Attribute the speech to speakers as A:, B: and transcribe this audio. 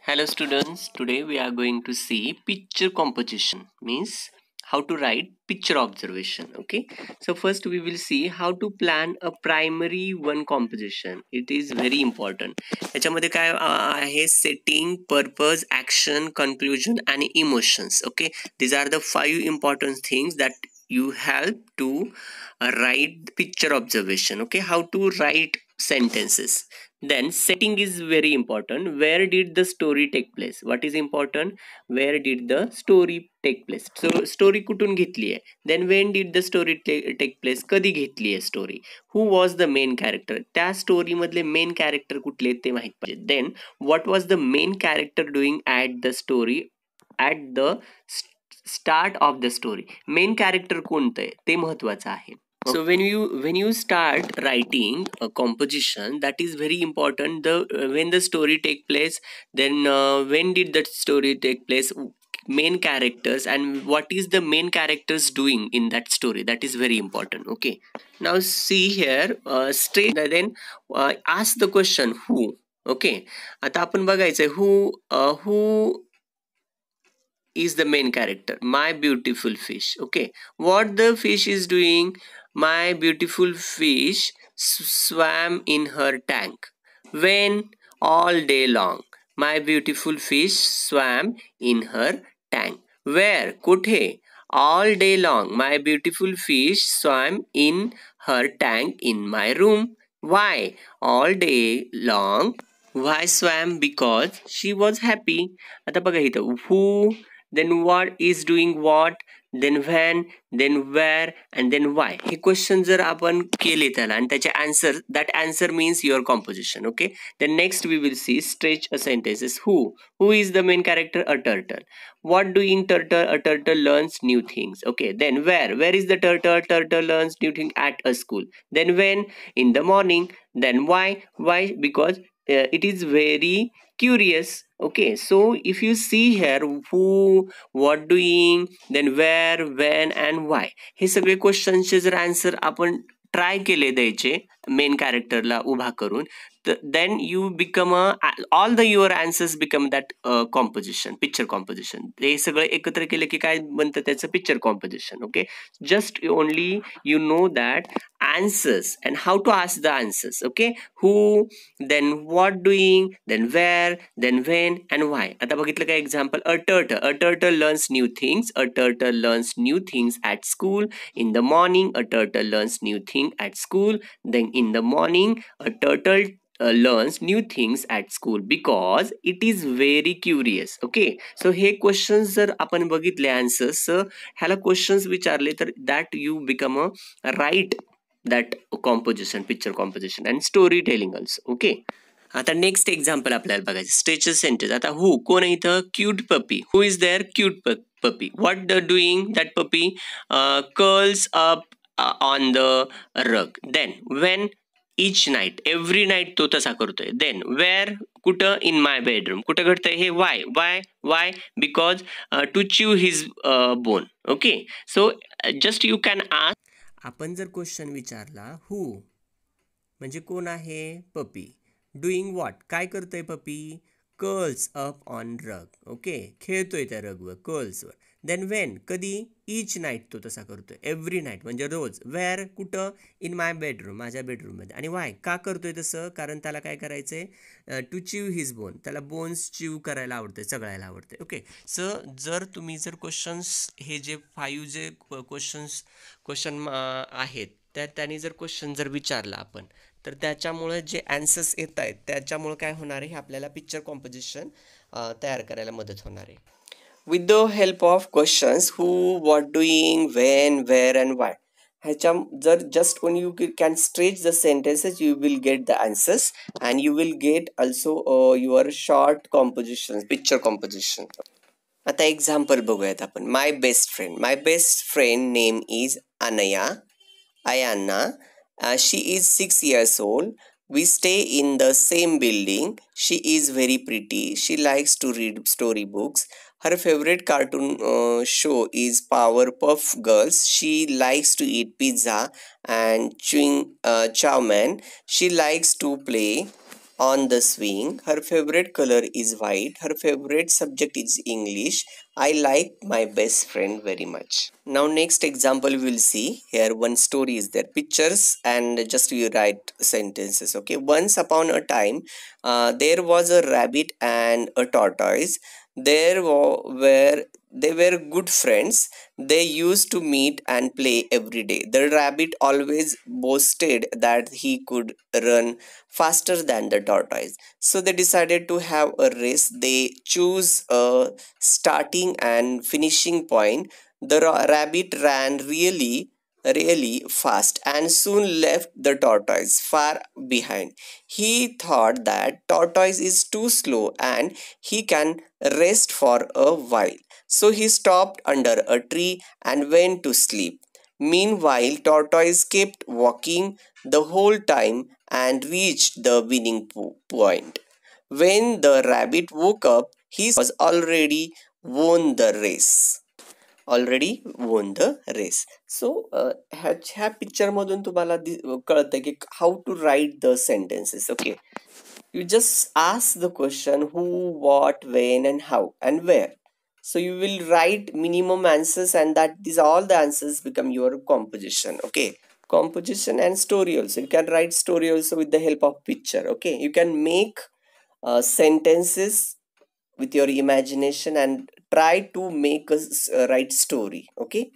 A: Hello students, today we are going to see picture composition, means how to write picture observation. Okay, so first we will see how to plan a primary one composition. It is very important. याच्यामध्ये काय आहे, setting, purpose, action, conclusion and emotions. Okay, these are the 5 important things that you help to write picture observation. Okay, how to write sentences. Then setting is very important. Where did the story take place? What is important? Where did the story take place? So story कुठून घेतली आहे? Then when did the story take place? कधी घेतली आहे story? Who was the main character? त्या story मधले main character कुठले ते माहित पाहिजे. Then what was the main character doing at the story at the start of the story? Main character कोणतं आहे ते महत्वाचं आहे. So when you start writing a composition, that is very important. When the story take place, then when did that story take place, main characters, and what is the main characters doing in that story, that is very important. Okay, now see here, straight then ask the question who. Okay, आता आपण बघायचंय who is the main character. My beautiful fish. Okay, what the fish is doing? My beautiful fish swam in her tank. When? All day long. My beautiful fish swam in her tank. Where? कुठे? All day long. My beautiful fish swam in her tank in my room. Why? All day long. Why swam? Because she was happy. आता बघा इथं who, then what is doing what, then when, then where, and then why. हे question जर आपण केले त्याला आणि त्याचे answer, that answer means your composition. Okay, then next we will see stretch a sentences. Who is the main character? A turtle. What doing turtle? A turtle learns new things. Okay, then where is the turtle learns new thing at a school. Then when? In the morning. Then why? Because it is very curious. Okay, so if you see here who, what doing, then where, when and why, हे सगळे क्वेश्चनचे जर answer आपण try केले द्यायचे main कॅरेक्टरला उभा करून, then you become all the your answers become that composition, picture composition. ते सगळं एकत्र केले की काय बनतं त्याचं picture composition. Okay, just only you know that answers and how to ask the answers. Okay, who, then what doing, then where, then when and why. आता बघितलं काय example, a turtle learns new things. A turtle learns new things at school. In the morning, a turtle learns new thing at school. Then in the morning, a turtle learns new things at school because it is very curious. Okay, so hey questions जर आपण बघितले answers, ह्याला questions विचारले तर that you become a right that composition, picture composition and storytelling also. Okay, आता next example आपल्याला बघायचं, stretches sentence. आता हु कोण आहे इथं? Cute puppy. Who is there? Cute puppy. What the doing that puppy? Curls up on the rug. Then when? Each night, every night तो तसा करतोय. Then where? कुठं? In my bedroom. कुठं घडतंय हे? Why? Because to chew his bone. Okay, so just you can ask. आपण जर question विचारला हु म्हणजे कोण आहे? पपी. डुईंग व्हॉट, काय करतोय पपी? कर्ल्स अप ऑन रग. ओके, खेळतोय त्या रगवर, कर्ल्सवर. देन वेन, कधी? इच नाईट तो तसा करतोय, एव्हरी नाईट म्हणजे रोज. वेअर? कुठं? इन माय बेडरूम, माझ्या बेडरूममध्ये. आणि वाय, का करतोय तसं? कारण त्याला काय करायचंय? टू च्यू हिज बोन, त्याला बोन्स च्यू करायला आवडते, चगळायला आवडते. ओके, सो जर तुम्ही जर क्वेश्चन्स हे जे 5 जे क्वेश्चन आहेत त्यांनी जर क्वेश्चन जर विचारला आपण, तर त्याच्यामुळे जे आन्सर्स येत आहेत त्याच्यामुळे काय होणार आहे? आपल्याला पिक्चर कॉम्पोजिशन तयार करायला मदत होणार आहे. With the help of questions who, what doing, when, where and why, ह्याच्या जर just when you can stretch the sentences, you will get the answers and you will get also your short composition, picture composition. आता example बघूयात आपण. My best friend name is अनया Ayanna. She is 6 years old. We stay in the same building. She is very pretty. She likes to read storybooks. Her favorite cartoon show is Powerpuff Girls. She likes to eat pizza and chewing chow mein. She likes to play on the swing. Her favorite color is white. Her favorite subject is English. I like my best friend very much. Now next example we will see. Here one story is there. Pictures and just you write sentences. Okay. Once upon a time, there was a rabbit and a tortoise. Were they were good friends. They used to meet and play every day. The rabbit always boasted that he could run faster than the tortoise. So they decided to have a race. They choose a starting and finishing point. The rabbit ran really fast and soon left the tortoise far behind. He thought that tortoise is too slow and he can rest for a while. So he stopped under a tree and went to sleep. Meanwhile, tortoise kept walking the whole time and reached the winning point. When the rabbit woke up, he was already won the race. Already won the race. So ह्या picture मधून तुम्हाला कळतं की how to write the sentences. Okay, you just ask the question who, what, when, and how, and where. So you will write minimum answers, and that these all the answers become your composition. Okay, composition and story also. You can write story also with the help of picture. Okay, you can make sentences with your imagination and try to make a right story. Okay.